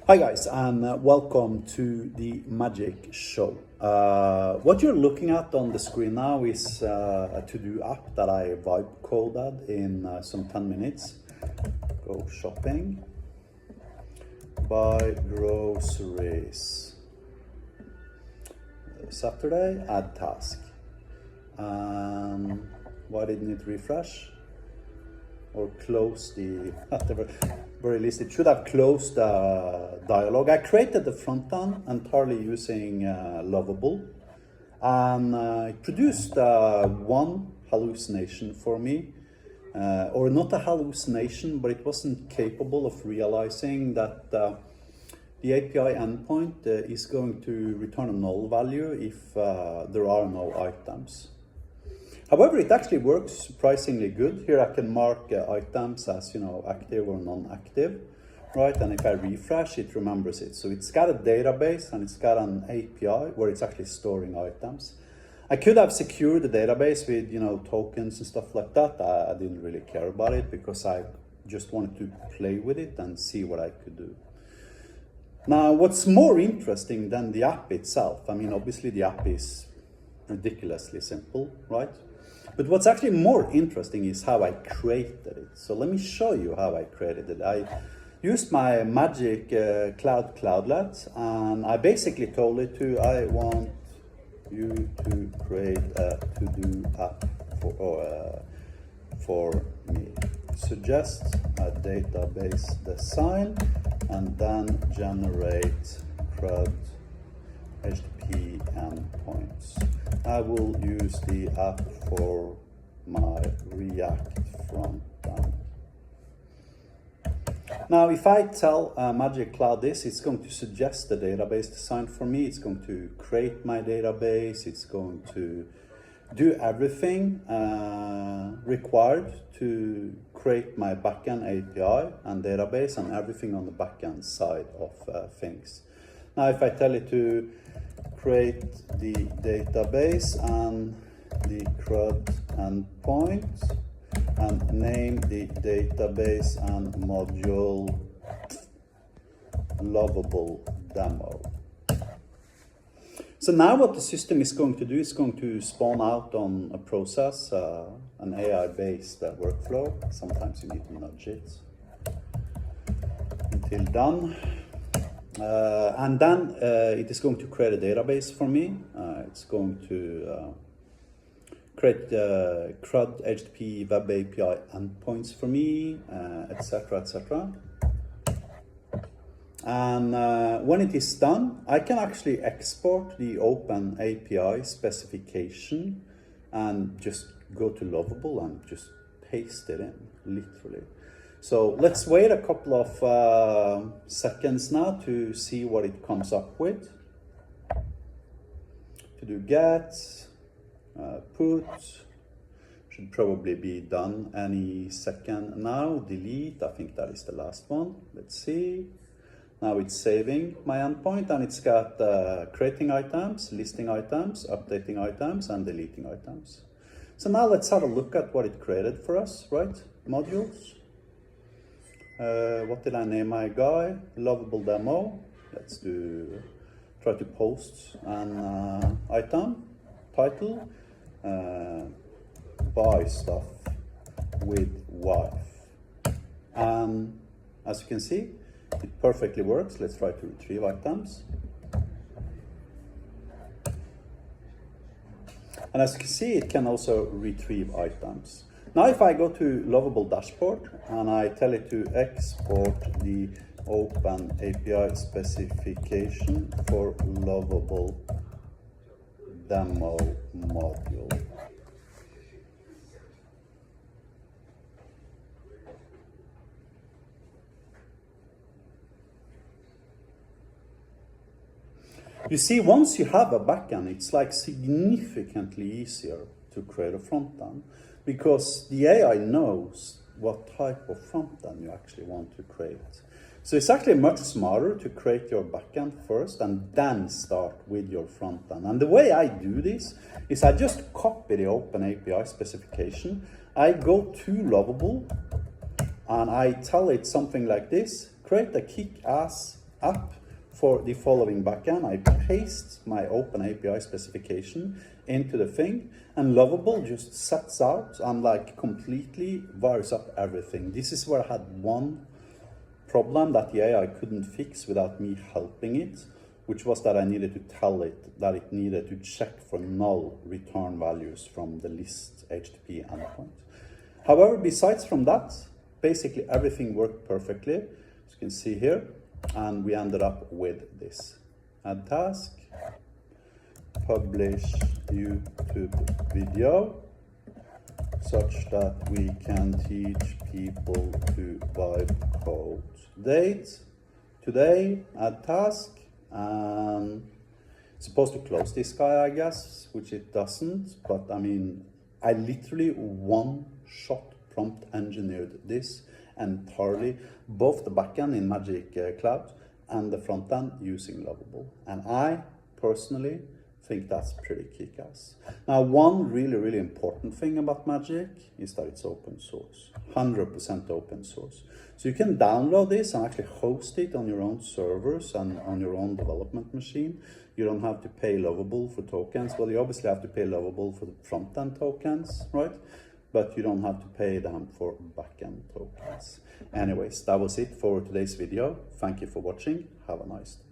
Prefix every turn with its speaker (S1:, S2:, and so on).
S1: Hi guys, and welcome to the Magic Show. What you're looking at on the screen now is a to-do app that I vibe coded in some 10 minutes. Go shopping, buy groceries. Saturday, add task. Why didn't it refresh? Or close the, at the very least, it should have closed the dialog. I created the front end entirely using Lovable, and it produced one hallucination for me, or not a hallucination, but it wasn't capable of realizing that the API endpoint is going to return a null value if there are no items. However, it actually works surprisingly good. Here I can mark items as, active or non-active, right? And if I refresh, it remembers it. So it's got a database and it's got an API where it's actually storing items. I could have secured the database with, tokens and stuff like that. I didn't really care about it because I just wanted to play with it and see what I could do. Now, what's more interesting than the app itself, obviously the app is ridiculously simple, right? But what's actually more interesting is how I created it. So let me show you how I created it. I used my magic cloudlet, and I basically told it I want you to create a to-do app for me. Suggest a database design, and then generate CRUD HTTP endpoints. I will use the app for my React frontend. Now, if I tell Magic Cloud this, it's going to suggest the database design for me. It's going to create my database. It's going to do everything required to create my backend API and database and everything on the backend side of things. Now, if I tell it to create the database and the CRUD endpoint and name the database and module Lovable demo. So now what the system is going to do is going to spawn out on a process, an AI-based workflow. Sometimes you need to nudge it until done. And then it is going to create a database for me. It's going to create CRUD HTTP web API endpoints for me, etc., etc. And when it is done, I can actually export the OpenAPI specification and just go to Lovable and just paste it in, literally. So let's wait a couple of seconds now to see what it comes up with. To do get, put, should probably be done any second now. Delete, I think that is the last one. Let's see. Now it's saving my endpoint, and it's got creating items, listing items, updating items, and deleting items. So now let's have a look at what it created for us, right? Modules. What did I name my guy? Lovable demo. Let's try to post an item. Title, buy stuff with wife. And as you can see, it perfectly works. Let's try to retrieve items. And as you can see, it can also retrieve items. Now, if I go to Lovable dashboard and I tell it to export the OpenAPI specification for Lovable demo module. You see, once you have a backend, it's like significantly easier to create a frontend, because the AI knows what type of frontend you actually want to create. So it's actually much smarter to create your backend first and then start with your frontend. And the way I do this is I just copy the OpenAPI specification. I go to Lovable and I tell it something like this: create a kick-ass app for the following backend. I paste my OpenAPI specification into the thing, and Lovable just sets out and like completely wires up everything. This is where I had one problem that the AI couldn't fix without me helping it, which was that I needed to tell it that it needed to check for null return values from the list HTTP endpoint. However, besides from that, basically everything worked perfectly, as you can see here, and we ended up with this. Add task, publish YouTube video, such that we can teach people to vibe code. Date, today, add task, and it's supposed to close this guy, I guess, which it doesn't, but I mean, I literally one-shot prompt engineered this entirely, both the backend in Magic Cloud and the frontend using Lovable. And I personally think that's pretty kick-ass. Now, one really important thing about Magic is that it's open source, 100% open source. So you can download this and actually host it on your own servers and on your own development machine. You don't have to pay Lovable for tokens. Well, you obviously have to pay Lovable for the front-end tokens, right? But you don't have to pay them for backend tokens. Anyways, that was it for today's video. Thank you for watching. Have a nice day.